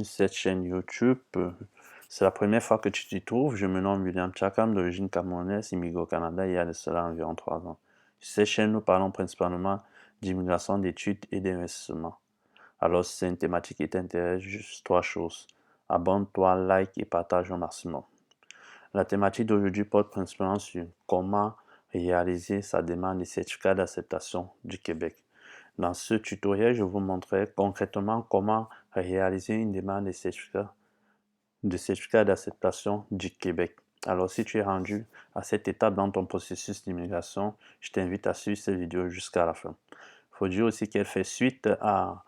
Cette chaîne YouTube. C'est la première fois que tu t'y trouves. Je me nomme William Tchakam, d'origine camerounaise, immigré au Canada il y a de cela environ 3 ans. Sur cette chaîne, nous parlons principalement d'immigration, d'études et d'investissement. Alors, si c'est une thématique qui t'intéresse, juste 3 choses. Abonne-toi, like et partage au maximum. La thématique d'aujourd'hui porte principalement sur comment réaliser sa demande de certificat d'acceptation du Québec. Dans ce tutoriel, je vous montrerai concrètement comment réaliser une demande de certificat d'acceptation du Québec. Alors, si tu es rendu à cette étape dans ton processus d'immigration, je t'invite à suivre cette vidéo jusqu'à la fin. Il faut dire aussi qu'elle fait suite à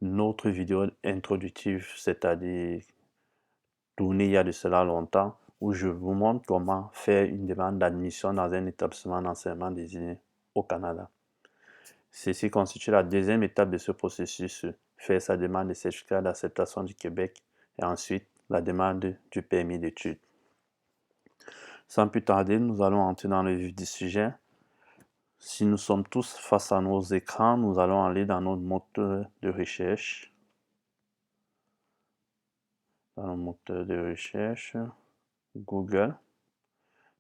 notre vidéo introductive, c'est-à-dire tournée il y a de cela longtemps, où je vous montre comment faire une demande d'admission dans un établissement d'enseignement désigné au Canada. Ceci constitue la deuxième étape de ce processus, faire sa demande de certificat d'acceptation du Québec et ensuite la demande du permis d'études. Sans plus tarder, nous allons entrer dans le vif du sujet. Si nous sommes tous face à nos écrans, nous allons aller dans notre moteur de recherche. Dans le moteur de recherche, Google,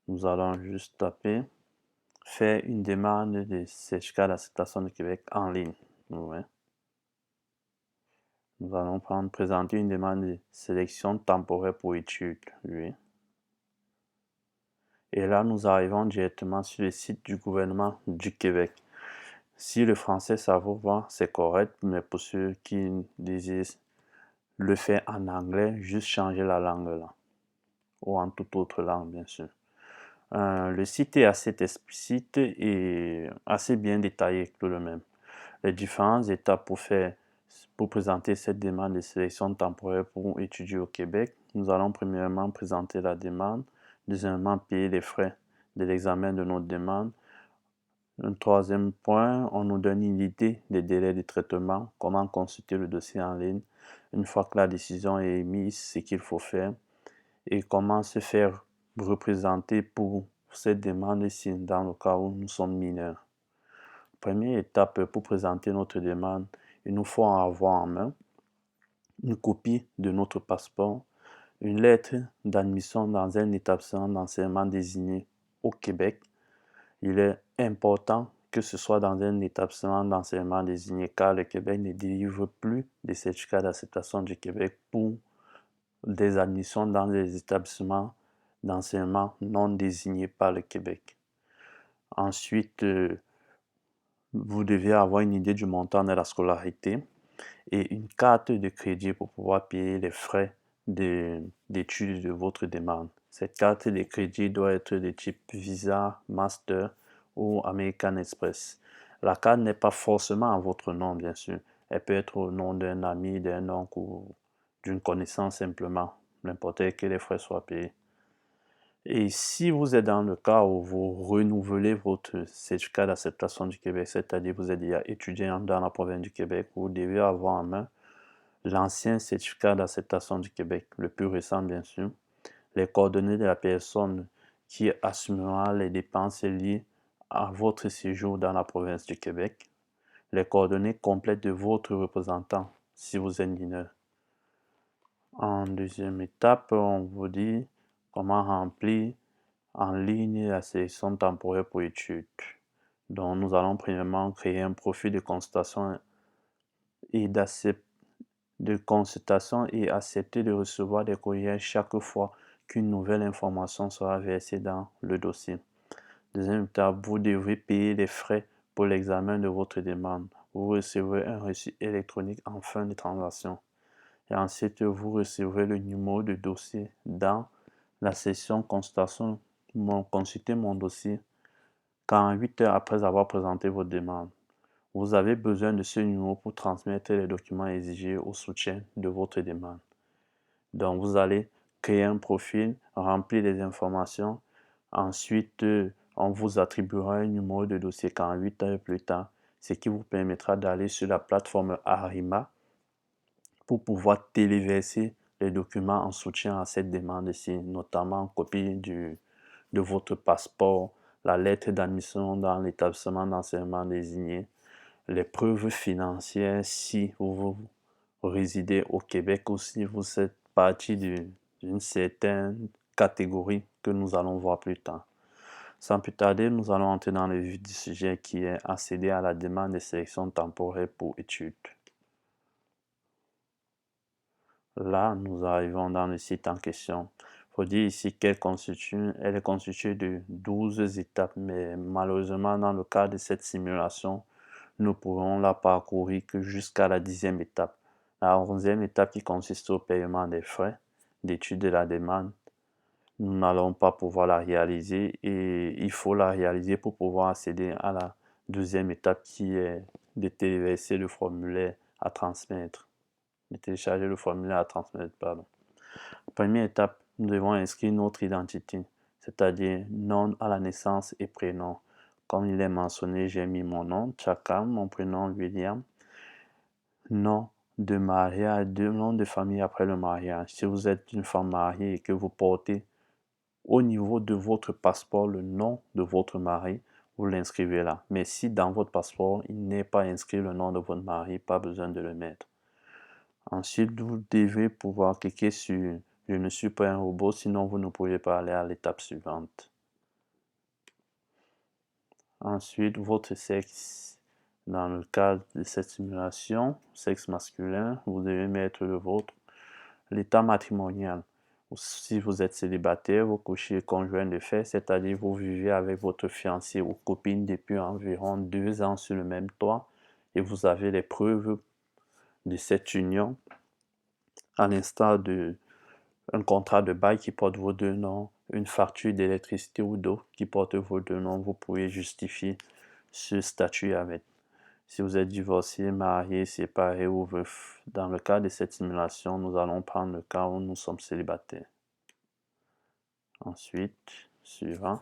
nous allons juste taper « Faire une demande de certificat d'acceptation du Québec en ligne ». Ouais. Nous allons présenter une demande de sélection temporaire pour études. Oui. Et là, nous arrivons directement sur le site du gouvernement du Québec. Si le français, ça vous va, c'est correct, mais pour ceux qui désirent le faire en anglais, juste changer la langue là. Ou en toute autre langue, bien sûr. Le site est assez explicite et assez bien détaillé tout de même. Les différentes étapes pour présenter cette demande de sélection temporaire pour étudier au Québec. Nous allons premièrement présenter la demande, deuxièmement payer les frais de l'examen de notre demande. Un troisième point, on nous donne une idée des délais de traitement, comment consulter le dossier en ligne, une fois que la décision est émise, ce qu'il faut faire, et comment se faire représenter pour cette demande-ci dans le cas où nous sommes mineurs. Première étape pour présenter notre demande, il nous faut en avoir en main une copie de notre passeport, une lettre d'admission dans un établissement d'enseignement désigné au Québec. Il est important que ce soit dans un établissement d'enseignement désigné car le Québec ne délivre plus des certificats d'acceptation du Québec pour des admissions dans des établissements d'enseignement non désignés par le Québec. Ensuite, vous devez avoir une idée du montant de la scolarité et une carte de crédit pour pouvoir payer les frais d'études de votre demande. Cette carte de crédit doit être de type Visa, Master ou American Express. La carte n'est pas forcément à votre nom, bien sûr. Elle peut être au nom d'un ami, d'un oncle ou d'une connaissance simplement. L'important est que les frais soient payés. Et si vous êtes dans le cas où vous renouvelez votre certificat d'acceptation du Québec, c'est-à-dire vous êtes déjà étudiant dans la province du Québec, vous devez avoir en main l'ancien certificat d'acceptation du Québec, le plus récent bien sûr, les coordonnées de la personne qui assumera les dépenses liées à votre séjour dans la province du Québec, les coordonnées complètes de votre représentant si vous êtes mineur. En deuxième étape, on vous dit comment remplir en ligne la sélection temporaire pour études. Donc, nous allons premièrement créer un profil de consultation et accepter de recevoir des courriels chaque fois qu'une nouvelle information sera versée dans le dossier. Deuxième étape, vous devrez payer les frais pour l'examen de votre demande. Vous recevrez un reçu électronique en fin de transaction. Et ensuite, vous recevrez le numéro de dossier dans la section consultation, consulter mon dossier 48 heures après avoir présenté votre demande. Vous avez besoin de ce numéro pour transmettre les documents exigés au soutien de votre demande. Donc, vous allez créer un profil, remplir les informations. Ensuite, on vous attribuera un numéro de dossier 48 heures plus tard, ce qui vous permettra d'aller sur la plateforme Arima pour pouvoir téléverser les documents en soutien à cette demande-ci, notamment copie de votre passeport, la lettre d'admission dans l'établissement d'enseignement désigné, les preuves financières si vous résidez au Québec ou si vous êtes partie d'une certaine catégorie que nous allons voir plus tard. Sans plus tarder, nous allons entrer dans le vif du sujet qui est accéder à la demande de sélection temporaire pour études. Là, nous arrivons dans le site en question. Il faut dire ici qu'elle est constituée de 12 étapes, mais malheureusement, dans le cas de cette simulation, nous pourrons la parcourir que jusqu'à la 10e étape. La 11e étape qui consiste au paiement des frais d'étude de la demande, nous n'allons pas pouvoir la réaliser et il faut la réaliser pour pouvoir accéder à la 12e étape qui est de téléverser le formulaire à transmettre. De télécharger le formulaire à transmettre, pardon. Première étape, nous devons inscrire notre identité, c'est-à-dire nom à la naissance et prénom. Comme il est mentionné, j'ai mis mon nom, Chaka, mon prénom William, nom de mariage, nom de famille après le mariage. Si vous êtes une femme mariée et que vous portez au niveau de votre passeport le nom de votre mari, vous l'inscrivez là. Mais si dans votre passeport, il n'est pas inscrit le nom de votre mari, pas besoin de le mettre. Ensuite, vous devez pouvoir cliquer sur « Je ne suis pas un robot », sinon vous ne pouvez pas aller à l'étape suivante. Ensuite, votre sexe. Dans le cadre de cette simulation, sexe masculin, vous devez mettre le vôtre. L'état matrimonial. Si vous êtes célibataire, vous cochez conjoint de fait, c'est-à-dire vous vivez avec votre fiancé ou copine depuis environ 2 ans sur le même toit et vous avez les preuves de cette union, à l'instar de un contrat de bail qui porte vos deux noms, une facture d'électricité ou d'eau qui porte vos deux noms, vous pouvez justifier ce statut avec. Si vous êtes divorcé, marié, séparé ou veuf, dans le cas de cette simulation, nous allons prendre le cas où nous sommes célibataires. Ensuite, suivant.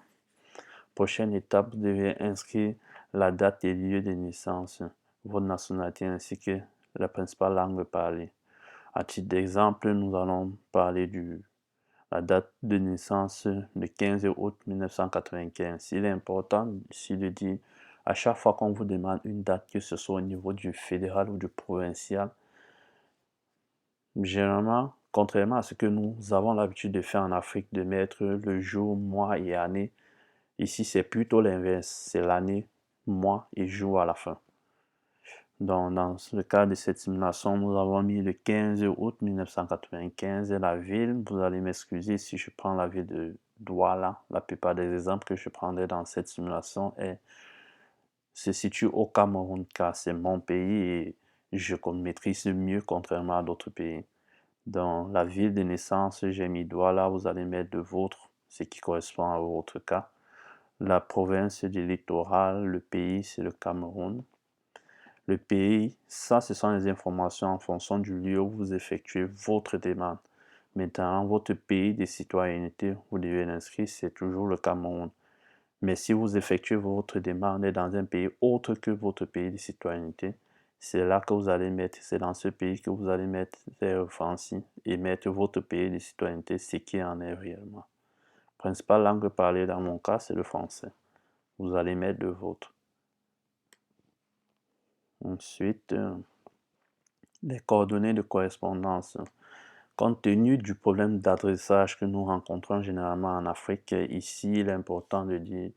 Prochaine étape, vous devez inscrire la date et lieu de naissance, votre nationalité ainsi que la principale langue parlée. À titre d'exemple, nous allons parler de la date de naissance le 15 août 1995. Il est important ici de dire à chaque fois qu'on vous demande une date, que ce soit au niveau du fédéral ou du provincial, généralement, contrairement à ce que nous avons l'habitude de faire en Afrique, de mettre le jour, mois et année, ici c'est plutôt l'inverse, c'est l'année, mois et jour à la fin. Donc, dans le cas de cette simulation, nous avons mis le 15 août 1995 et la ville, vous allez m'excuser si je prends la ville de Douala. La plupart des exemples que je prendrai dans cette simulation se situent au Cameroun, car c'est mon pays et je maîtrise mieux contrairement à d'autres pays. Dans la ville de naissance, j'ai mis Douala, vous allez mettre le vôtre, ce qui correspond à votre cas. La province du littoral, le pays, c'est le Cameroun. Le pays, ça, ce sont les informations en fonction du lieu où vous effectuez votre demande. Maintenant, votre pays de citoyenneté, vous devez l'inscrire, c'est toujours le Cameroun. Mais si vous effectuez votre demande dans un pays autre que votre pays de citoyenneté, c'est là que vous allez mettre, c'est dans ce pays que vous allez mettre les références et mettre votre pays de citoyenneté, ce qui en est réellement. La principale langue parlée dans mon cas, c'est le français. Vous allez mettre le vôtre. Ensuite, les coordonnées de correspondance. Compte tenu du problème d'adressage que nous rencontrons généralement en Afrique, ici, il est important de dire,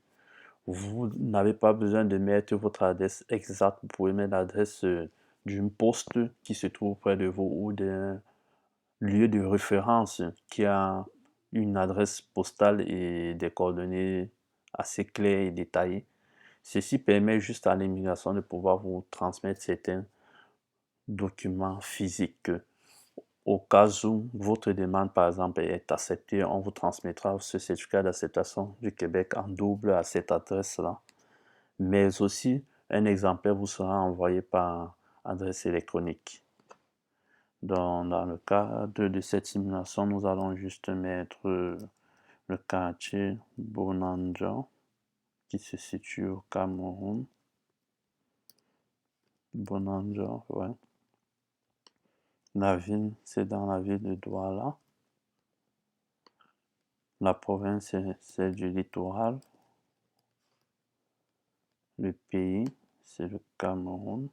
vous n'avez pas besoin de mettre votre adresse exacte, vous pouvez mettre l'adresse d'une poste qui se trouve près de vous ou d'un lieu de référence qui a une adresse postale et des coordonnées assez claires et détaillées. Ceci permet juste à l'immigration de pouvoir vous transmettre certains documents physiques. Au cas où votre demande, par exemple, est acceptée, on vous transmettra ce certificat d'acceptation du Québec en double à cette adresse-là. Mais aussi, un exemplaire vous sera envoyé par adresse électronique. Dans le cadre de cette simulation, nous allons juste mettre le quartier Bonanja qui se situe au Cameroun. Bonanja, ouais. La ville, c'est dans la ville de Douala. La province, c'est celle du littoral. Le pays, c'est le Cameroun.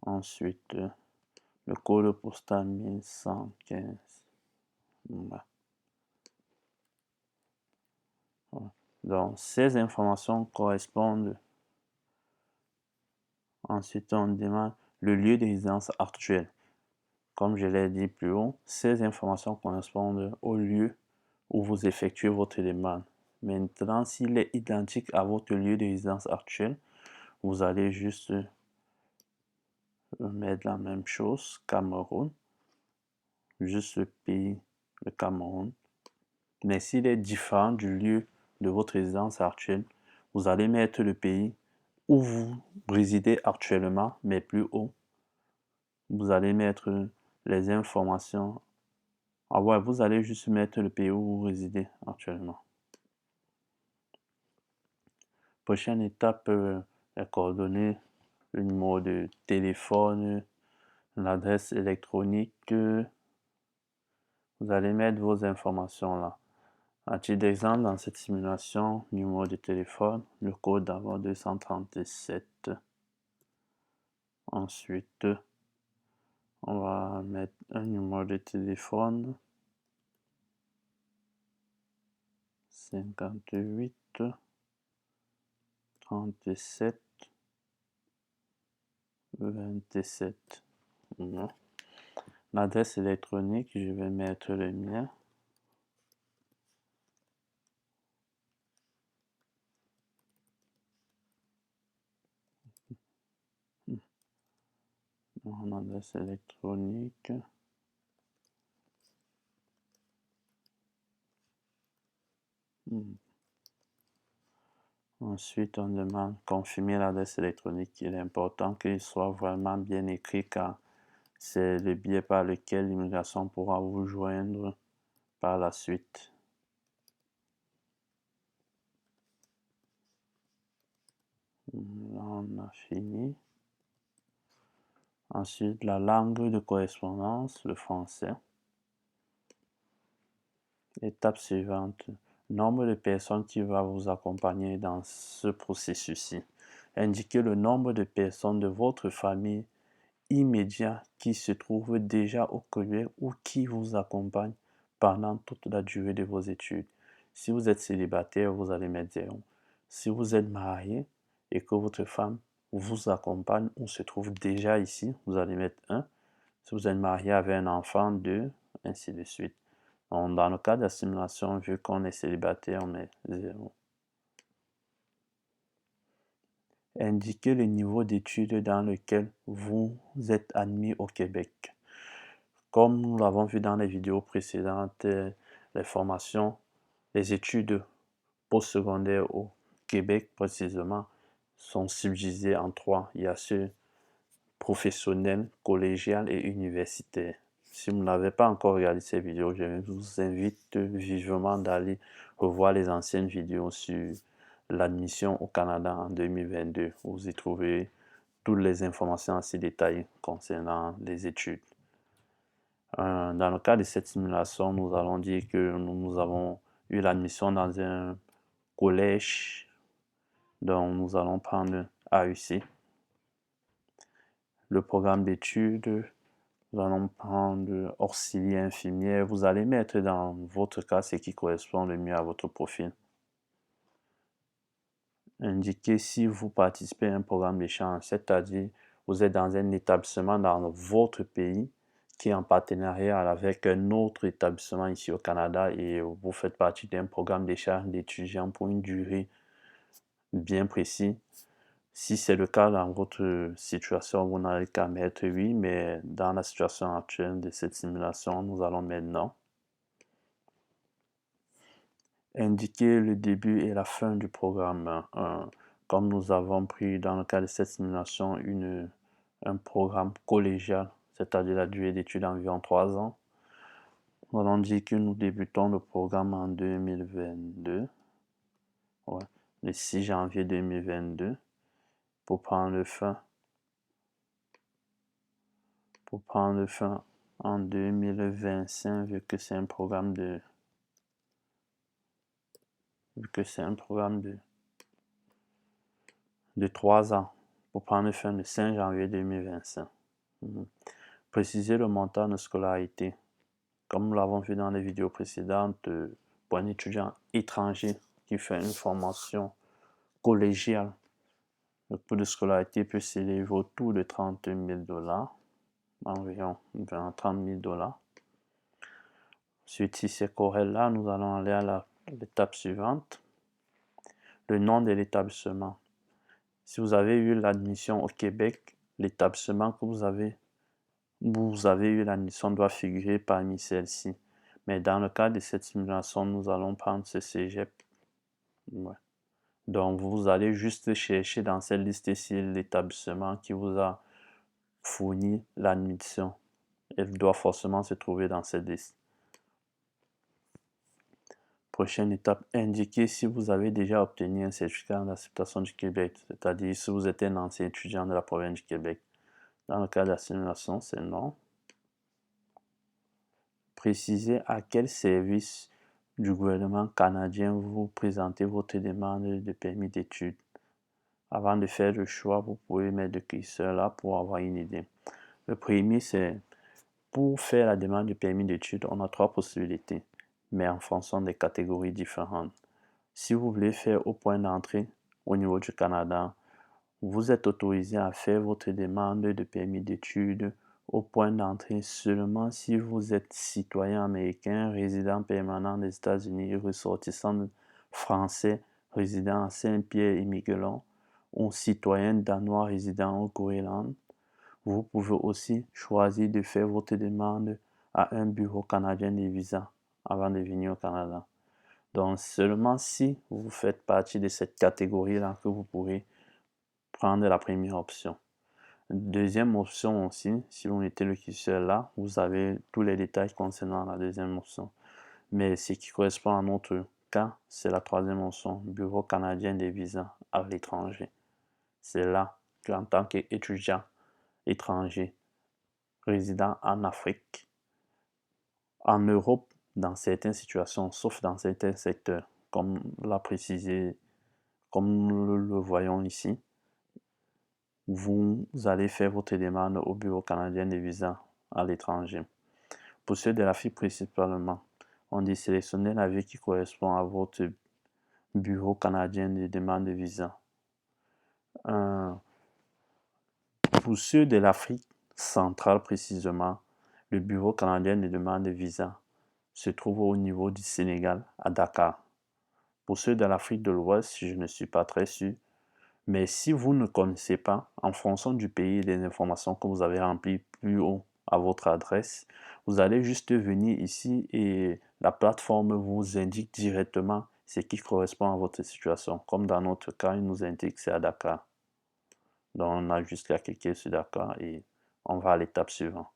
Ensuite, le code postal 1115. Voilà. Voilà. Donc, ces informations correspondent. Ensuite, on demande le lieu de résidence actuel. Comme je l'ai dit plus haut, ces informations correspondent au lieu où vous effectuez votre demande. Maintenant, s'il est identique à votre lieu de résidence actuel, vous allez juste mettre la même chose, Cameroun, juste le pays, le Cameroun. Mais s'il est différent du lieu de votre résidence actuelle, vous allez mettre le pays où vous résidez actuellement, mais plus haut. Vous allez mettre les informations. Ah ouais, vous allez juste mettre le pays où vous résidez actuellement. Prochaine étape, les coordonnées, le numéro de téléphone, l'adresse électronique. Vous allez mettre vos informations là. À titre d'exemple, dans cette simulation, numéro de téléphone, le code d'abord 237. Ensuite, on va mettre un numéro de téléphone 58 37 27. L'adresse électronique, je vais mettre le mien. Mon adresse électronique. Ensuite, on demande confirmer l'adresse électronique. Il est important qu'il soit vraiment bien écrit car c'est le biais par lequel l'immigration pourra vous joindre par la suite. Là, on a fini. Ensuite, la langue de correspondance, le français. Étape suivante, nombre de personnes qui va vous accompagner dans ce processus-ci. Indiquez le nombre de personnes de votre famille immédiat qui se trouvent déjà au Québec ou qui vous accompagnent pendant toute la durée de vos études. Si vous êtes célibataire, vous allez mettre 0. Si vous êtes marié et que votre femme vous accompagne ou se trouve déjà ici, vous allez mettre 1. Si vous êtes marié avec un enfant, 2, ainsi de suite. Donc, dans le cas de la simulation, vu qu'on est célibataire, on met 0. Indiquez le niveau d'études dans lequel vous êtes admis au Québec. Comme nous l'avons vu dans les vidéos précédentes, les formations, les études postsecondaires au Québec précisément sont subdivisées en 3. Il y a ceux professionnels, collégial et universitaire. Si vous n'avez pas encore regardé ces vidéos, je vous invite vivement d'aller revoir les anciennes vidéos sur l'admission au Canada en 2022. Vous y trouverez toutes les informations assez détaillées concernant les études. Dans le cas de cette simulation, nous allons dire que nous avons eu l'admission dans un collège, donc nous allons prendre AUC. Le programme d'études, nous allons prendre auxiliaire infirmière. Vous allez mettre dans votre cas ce qui correspond le mieux à votre profil. Indiquez si vous participez à un programme d'échange, c'est-à-dire vous êtes dans un établissement dans votre pays qui est en partenariat avec un autre établissement ici au Canada et vous faites partie d'un programme d'échange d'étudiants pour une durée bien précise. Si c'est le cas dans votre situation, vous n'allez qu'à mettre oui, mais dans la situation actuelle de cette simulation, nous allons mettre non. Indiquer le début et la fin du programme. Comme nous avons pris dans le cas de cette simulation un programme collégial, c'est-à-dire la durée d'études environ 3 ans. Nous allons dire que nous débutons le programme en 2022, le 6 janvier 2022, pour prendre fin en 2025, vu que c'est un programme de 3 ans, pour prendre fin le 5 janvier 2025. Préciser le montant de scolarité. Comme nous l'avons vu dans les vidéos précédentes, pour un étudiant étranger qui fait une formation collégiale, le coût de scolarité peut s'élever autour de 30 000 $, environ 30 000 $. Suite, si c'est correct là, nous allons aller à l'étape suivante. Le nom de l'établissement. Si vous avez eu l'admission au Québec, l'établissement que vous avez eu l'admission doit figurer parmi celles-ci. Mais dans le cas de cette simulation, nous allons prendre ce cégep. Ouais. Donc, vous allez juste chercher dans cette liste-ci l'établissement qui vous a fourni l'admission. Elle doit forcément se trouver dans cette liste. Prochaine étape, indiquez si vous avez déjà obtenu un certificat d'acceptation du Québec, c'est-à-dire si vous êtes un ancien étudiant de la province du Québec. Dans le cas de la simulation, c'est non. Précisez à quel service du gouvernement canadien vous présentez votre demande de permis d'études. Avant de faire le choix, vous pouvez mettre le curseur là pour avoir une idée. Le premier, c'est pour faire la demande de permis d'études, on a 3 possibilités, mais en fonction des catégories différentes. Si vous voulez faire au point d'entrée au niveau du Canada, vous êtes autorisé à faire votre demande de permis d'études au point d'entrée seulement si vous êtes citoyen américain, résident permanent des États-Unis, ressortissant français, résident à Saint-Pierre et Miquelon, ou citoyen danois résident au Groenland. Vous pouvez aussi choisir de faire votre demande à un bureau canadien de visa avant de venir au Canada. Donc, seulement si vous faites partie de cette catégorie-là que vous pourrez prendre la première option. Deuxième option aussi, si vous mettez le curseur là, vous avez tous les détails concernant la deuxième option. Mais ce qui correspond à notre cas, c'est la troisième option, Bureau canadien des visas à l'étranger. C'est là qu'en tant qu'étudiant étranger, résident en Afrique, en Europe, dans certaines situations, sauf dans certains secteurs, comme l'a précisé, comme nous le voyons ici, vous allez faire votre demande au Bureau canadien des visas à l'étranger. Pour ceux de l'Afrique principalement, on dit sélectionner la ville qui correspond à votre Bureau canadien de demande de visa. Pour ceux de l'Afrique centrale précisément, le Bureau canadien de demande de visa se trouve au niveau du Sénégal, à Dakar. Pour ceux de l'Afrique de l'Ouest, je ne suis pas très sûr. Mais si vous ne connaissez pas, en fonction du pays et des informations que vous avez remplies plus haut à votre adresse, vous allez juste venir ici et la plateforme vous indique directement ce qui correspond à votre situation. Comme dans notre cas, il nous indique que c'est à Dakar. Donc on a juste à cliquer sur Dakar et on va à l'étape suivante.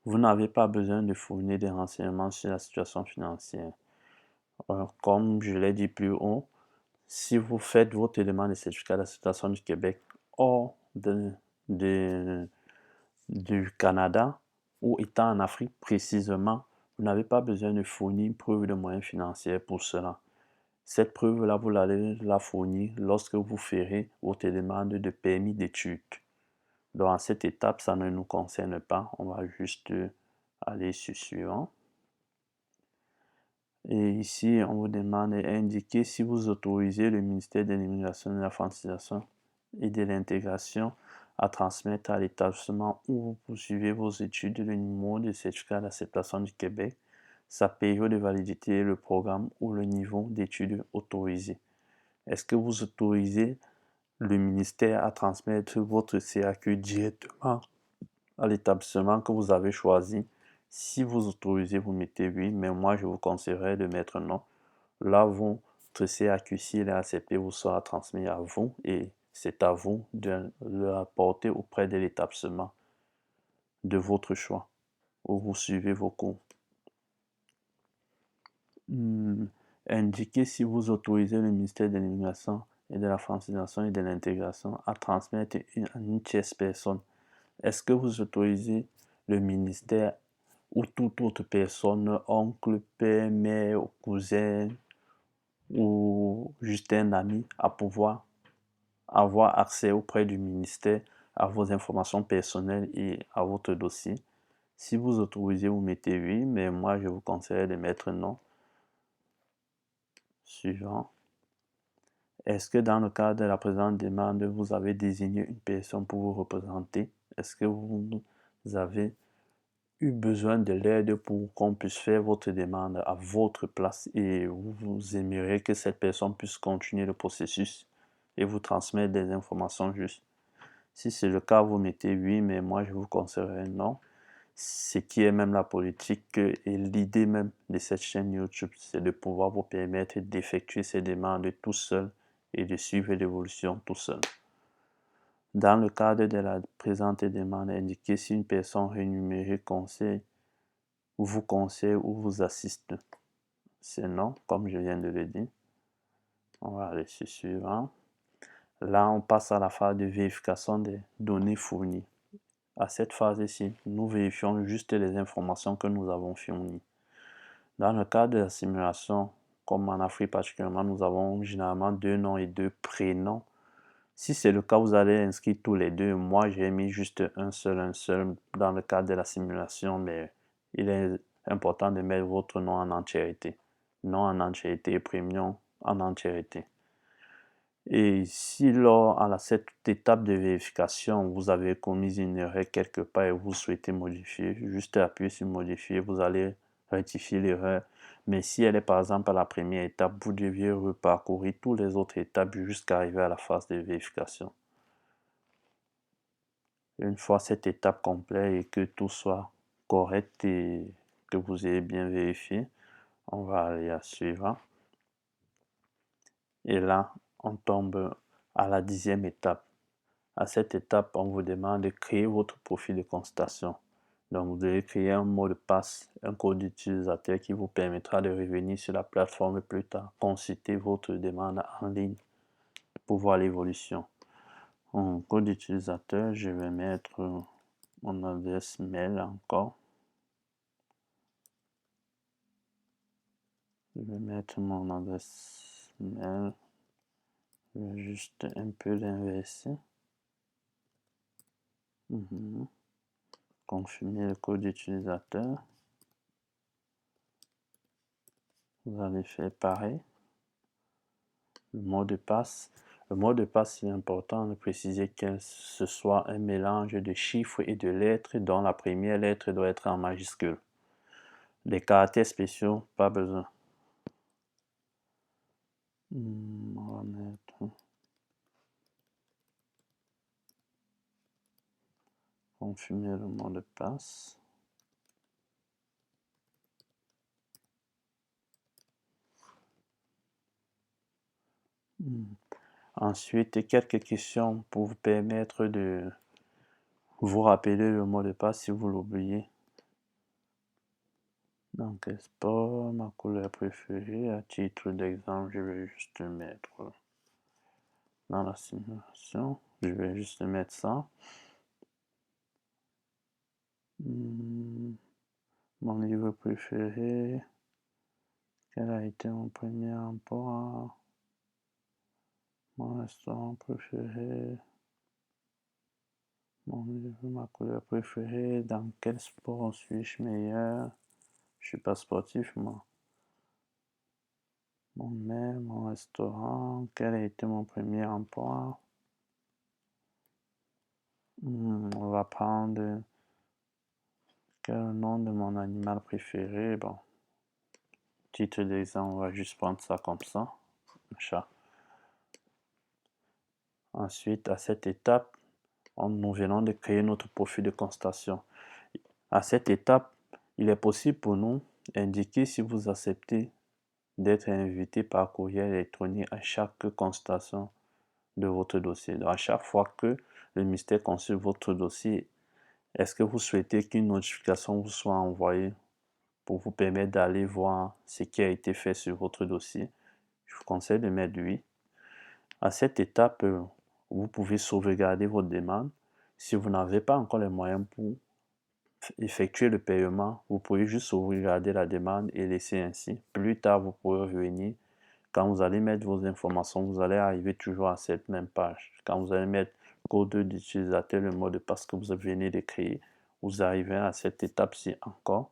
Vous n'avez pas besoin de fournir des renseignements sur la situation financière. Comme je l'ai dit plus haut, si vous faites votre demande de certificat d'acceptation du Québec hors du Canada ou étant en Afrique précisément, vous n'avez pas besoin de fournir une preuve de moyens financiers pour cela. Cette preuve-là, vous allez la fournir lorsque vous ferez votre demande de permis d'études. Donc, à cette étape, ça ne nous concerne pas. On va juste aller sur suivant. Et ici, on vous demande d'indiquer si vous autorisez le ministère de l'Immigration, de la Francisation et de l'Intégration à transmettre à l'établissement où vous poursuivez vos études le numéro de certificat d'acceptation du Québec, sa période de validité, le programme ou le niveau d'études autorisé. Est-ce que vous autorisez le ministère à transmettre votre CAQ directement à l'établissement que vous avez choisi? Si vous autorisez, vous mettez oui, mais moi je vous conseillerais de mettre non. Là, votre CAQ, s'il est accepté, vous sera transmis à vous et c'est à vous de le rapporter auprès de l'établissement de votre choix où vous suivez vos cours. Indiquez si vous autorisez le ministère de l'Immigration et de la Francisation et de l'Intégration à transmettre à une tierce personne. Est-ce que vous autorisez le ministère ou toute autre personne, oncle, père, mère, cousin ou juste un ami, à pouvoir avoir accès auprès du ministère à vos informations personnelles et à votre dossier. Si vous autorisez, vous mettez oui, mais moi, je vous conseille de mettre non. Suivant. Est-ce que dans le cadre de la présente demande, vous avez désigné une personne pour vous représenter? Est-ce que vous avez eu besoin de l'aide pour qu'on puisse faire votre demande à votre place et vous aimeriez que cette personne puisse continuer le processus et vous transmettre des informations justes? Si c'est le cas, vous mettez oui, mais moi je vous conseillerais non. Ce qui est même la politique et l'idée même de cette chaîne YouTube, c'est de pouvoir vous permettre d'effectuer ces demandes tout seul et de suivre l'évolution tout seul. Dans le cadre de la présente demande, indiquez si une personne rémunérée vous conseille ou vous assiste. C'est non, comme je viens de le dire. On va aller sur suivant. Là, on passe à la phase de vérification des données fournies. À cette phase-ci, nous vérifions juste les informations que nous avons fournies. Dans le cadre de la simulation, comme en Afrique particulièrement, nous avons généralement 2 noms et 2 prénoms. Si c'est le cas, vous allez inscrire tous les deux. Moi, j'ai mis juste un seul dans le cadre de la simulation, mais il est important de mettre votre nom en entièreté. Nom en entièreté et prénom en entièreté. Et si à cette étape de vérification, vous avez commis une erreur quelque part et vous souhaitez modifier, juste appuyer sur modifier, vous allez rectifier l'erreur. Mais si elle est par exemple à la première étape, vous deviez reparcourir toutes les autres étapes jusqu'à arriver à la phase de vérification. Une fois cette étape complète et que tout soit correct et que vous ayez bien vérifié, on va aller à suivant. Et là, on tombe à la 10e étape. À cette étape, on vous demande de créer votre profil de constatation. Donc, vous devez créer un mot de passe, un code d'utilisateur qui vous permettra de revenir sur la plateforme plus tard, consulter votre demande en ligne pour voir l'évolution. En code d'utilisateur, je vais mettre mon adresse mail encore. Je vais mettre mon adresse mail. Je vais juste un peu l'inverser. Confirmer le code d'utilisateur. Vous allez faire pareil. Le mot de passe. Le mot de passe, il est important de préciser que ce soit un mélange de chiffres et de lettres dont la première lettre doit être en majuscule. Les caractères spéciaux, pas besoin. On va mettre confirmer le mot de passe. Ensuite, quelques questions pour vous permettre de vous rappeler le mot de passe si vous l'oubliez. Donc, sport, ma couleur préférée, à titre d'exemple, je vais juste mettre dans la simulation, je vais juste mettre ça. Mon livre préféré, quel a été mon premier emploi, mon restaurant préféré, mon livre, ma couleur préférée, dans quel sport suis-je meilleur? Je suis pas sportif, moi. Mon mail, mon restaurant, quel a été mon premier emploi? On va prendre quel est le nom de mon animal préféré. Bon, titre d'exemple, on va juste prendre ça comme ça, un chat. Ensuite, à cette étape, nous venons de créer notre profil de constatation. À cette étape, il est possible pour nous d'indiquer si vous acceptez d'être invité par courrier électronique à chaque constatation de votre dossier. Donc, à chaque fois que le ministère consulte votre dossier, est-ce que vous souhaitez qu'une notification vous soit envoyée pour vous permettre d'aller voir ce qui a été fait sur votre dossier? Je vous conseille de mettre oui. À cette étape, vous pouvez sauvegarder votre demande. Si vous n'avez pas encore les moyens pour effectuer le paiement, vous pouvez juste sauvegarder la demande et laisser ainsi. Plus tard, vous pourrez revenir. Quand vous allez mettre vos informations, vous allez arriver toujours à cette même page. Quand vous allez mettre code d'utilisateur, le mot de passe que vous venez de créer. Vous arrivez à cette étape-ci encore.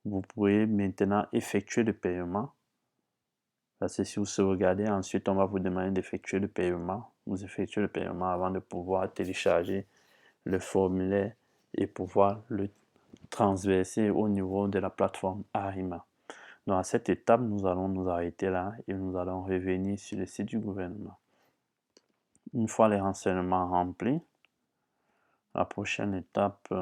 Vous pouvez maintenant effectuer le paiement. Parce que si vous sauvegardez, ensuite on va vous demander d'effectuer le paiement. Vous effectuez le paiement avant de pouvoir télécharger le formulaire et pouvoir le transverser au niveau de la plateforme Arima. Donc à cette étape, nous allons nous arrêter là et nous allons revenir sur le site du gouvernement. Une fois les renseignements remplis, la prochaine étape,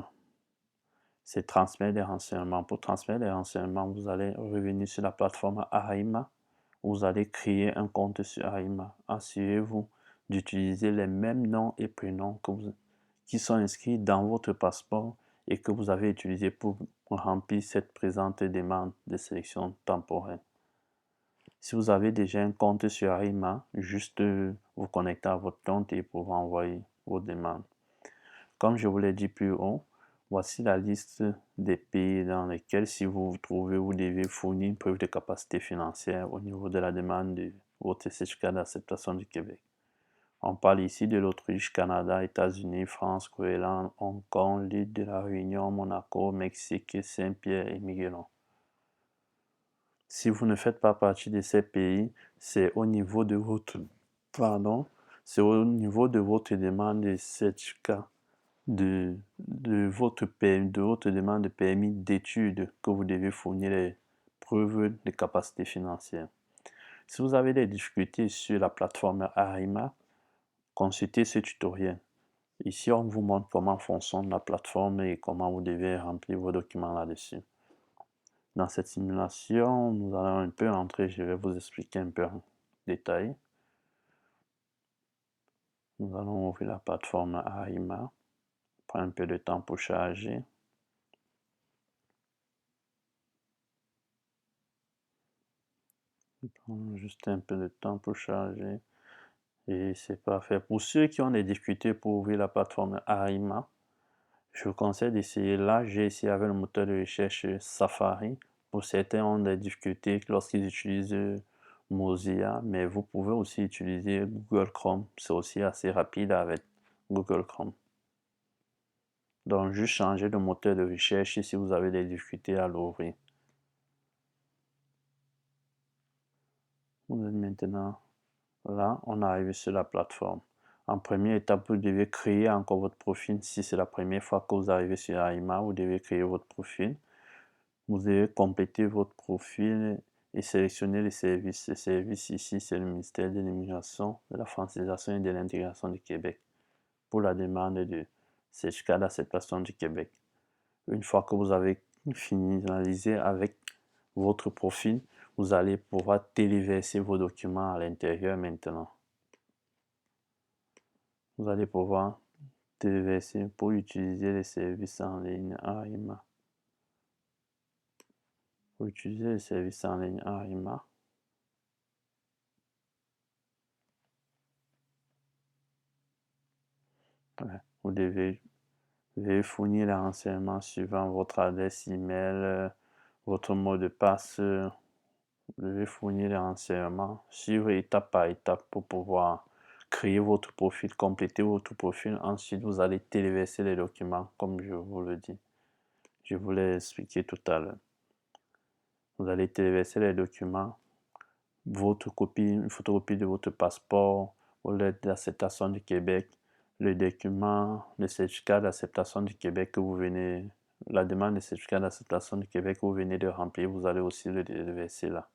c'est transmettre les renseignements. Pour transmettre les renseignements, vous allez revenir sur la plateforme Arima. Vous allez créer un compte sur Arima. Assurez-vous d'utiliser les mêmes noms et prénoms qui sont inscrits dans votre passeport et que vous avez utilisé pour remplir cette présente demande de sélection temporaire. Si vous avez déjà un compte sur Arima, juste vous connecter à votre compte et pouvoir envoyer vos demandes. Comme je vous l'ai dit plus haut, voici la liste des pays dans lesquels, si vous vous trouvez, vous devez fournir une preuve de capacité financière au niveau de la demande de votre certificat d'acceptation du Québec. On parle ici de l'Autriche, Canada, États-Unis, France, Groenland, Hong Kong, l'île de la Réunion, Monaco, Mexique, Saint-Pierre et Miquelon. Si vous ne faites pas partie de ces pays, c'est au niveau de votre, demande de certificat de votre demande de permis d'études que vous devez fournir les preuves de capacité financière. Si vous avez des difficultés sur la plateforme Arima, consultez ce tutoriel. Ici, on vous montre comment fonctionne la plateforme et comment vous devez remplir vos documents là-dessus. Dans cette simulation, nous allons un peu entrer, je vais vous expliquer un peu en détail. Nous allons ouvrir la plateforme Arima. Prend un peu de temps pour charger. Prend juste un peu de temps pour charger. Et c'est parfait. Pour ceux qui ont des difficultés pour ouvrir la plateforme Arima, je vous conseille d'essayer là. J'ai essayé avec le moteur de recherche Safari. Pour certains ont des difficultés lorsqu'ils utilisent Mozilla, mais vous pouvez aussi utiliser Google Chrome. C'est aussi assez rapide avec Google Chrome. Donc, juste changer de moteur de recherche si vous avez des difficultés à l'ouvrir. Vous êtes maintenant là, on arrive sur la plateforme. En première étape, vous devez créer encore votre profil. Si c'est la première fois que vous arrivez sur Arima, vous devez créer votre profil. Vous devez compléter votre profil et sélectionner les services. Le service ici, c'est le ministère de l'Immigration, de la francisation et de l'intégration du Québec pour la demande de certificat d'acceptation du Québec. Une fois que vous avez finalisé avec votre profil, vous allez pouvoir téléverser vos documents à l'intérieur maintenant. Vous allez pouvoir téléverser pour utiliser les services en ligne Arima. Pour utiliser les services en ligne Arima, vous devez fournir les renseignements suivant votre adresse email, votre mot de passe. Vous devez fournir les renseignements, suivre étape par étape pour pouvoir créer votre profil, compléter votre profil. Ensuite, vous allez téléverser les documents comme je vous le dis. Je vous l'ai expliqué tout à l'heure. Vous allez téléverser les documents, votre copie, une photocopie de votre passeport, votre lettre d'acceptation du Québec, le document, le certificat d'acceptation du Québec que vous venez, la demande de certificat d'acceptation du Québec que vous venez de remplir, vous allez aussi le déverser là.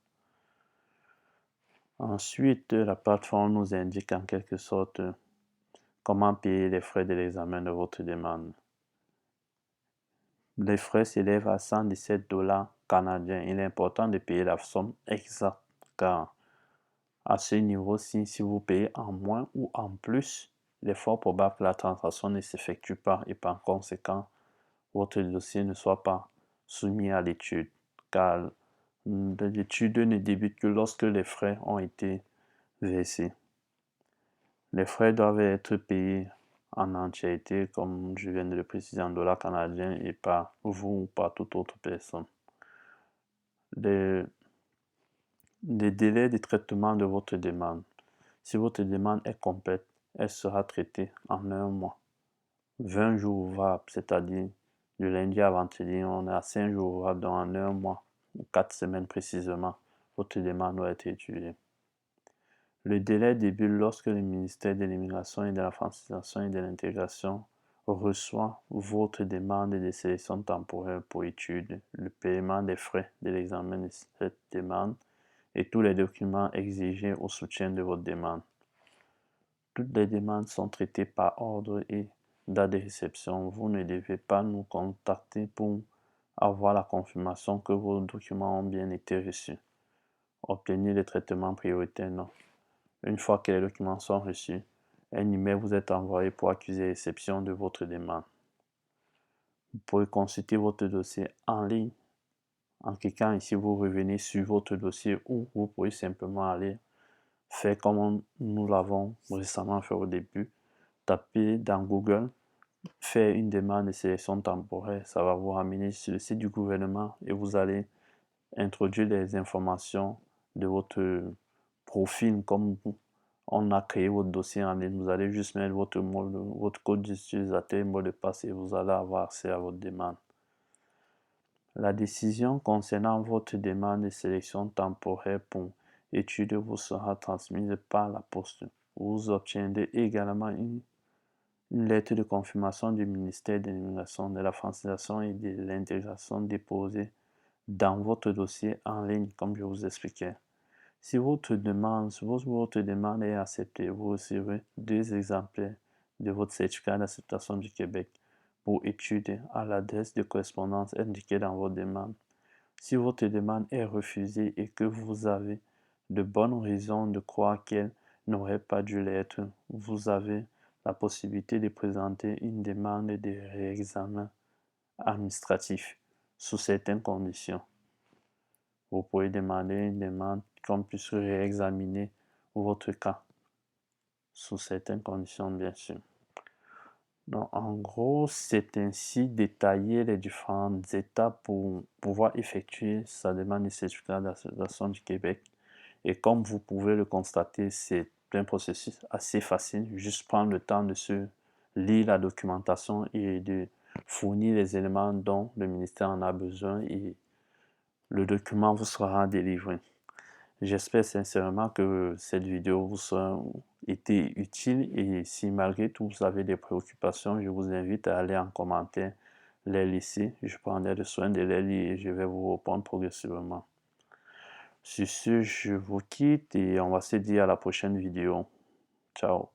Ensuite, la plateforme nous indique en quelque sorte comment payer les frais de l'examen de votre demande. Les frais s'élèvent à 117 $ canadiens. Il est important de payer la somme exacte car à ce niveau-ci, si vous payez en moins ou en plus, il est fort probable que la transaction ne s'effectue pas et par conséquent, votre dossier ne soit pas soumis à l'étude car l'étude ne débute que lorsque les frais ont été versés. Les frais doivent être payés en entièreté, comme je viens de le préciser, en dollars canadiens et par vous ou par toute autre personne. Les délais de traitement de votre demande. Si votre demande est complète, elle sera traitée en un mois. 20 jours ouvrables, c'est-à-dire de lundi à vendredi, on est à 5 jours ouvrables, donc en un mois, ou 4 semaines précisément, votre demande doit être étudiée. Le délai débute lorsque le ministère de l'Immigration et de la Francisation et de l'Intégration reçoit votre demande de sélection temporaire pour étude, le paiement des frais de l'examen de cette demande et tous les documents exigés au soutien de votre demande. Toutes les demandes sont traitées par ordre et date de réception. Vous ne devez pas nous contacter pour avoir la confirmation que vos documents ont bien été reçus. Obtenir le traitement prioritaire, non. Une fois que les documents sont reçus, un email vous est envoyé pour accuser réception de votre demande. Vous pouvez consulter votre dossier en ligne. En cliquant ici, vous revenez sur votre dossier ou vous pouvez simplement aller faire comme nous l'avons récemment fait au début. Tapez dans Google, faire une demande de sélection temporaire. Ça va vous ramener sur le site du gouvernement et vous allez introduire les informations de votre profil comme on a créé votre dossier en ligne. Vous allez juste mettre votre code d'utilisateur, mot de passe et vous allez avoir accès à votre demande. La décision concernant votre demande de sélection temporaire pour étude vous sera transmise par la poste. Vous obtiendrez également une lettre de confirmation du ministère de l'Immigration, de la Francisation et de l'Intégration déposée dans votre dossier en ligne, comme je vous expliquais. Si votre demande est acceptée, vous recevrez 2 exemplaires de votre certificat d'acceptation du Québec pour étude à l'adresse de correspondance indiquée dans votre demande. Si votre demande est refusée et que vous avez de bonnes raisons de croire qu'elle n'aurait pas dû l'être, vous avez la possibilité de présenter une demande de réexamen administratif sous certaines conditions. Vous pouvez demander une demande qu'on puisse réexaminer votre cas sous certaines conditions, bien sûr. Donc, en gros, c'est ainsi détaillé les différentes étapes pour pouvoir effectuer sa demande de certificat d'acceptation du Québec. Et comme vous pouvez le constater, c'est un processus assez facile. Juste prendre le temps de se lire la documentation et de fournir les éléments dont le ministère en a besoin et le document vous sera délivré. J'espère sincèrement que cette vidéo vous a été utile et si malgré tout vous avez des préoccupations, je vous invite à aller en commentaire, les laisser. Je prendrai le soin de les lire et je vais vous répondre progressivement. Sur ce, je vous quitte et on va se dire à la prochaine vidéo. Ciao.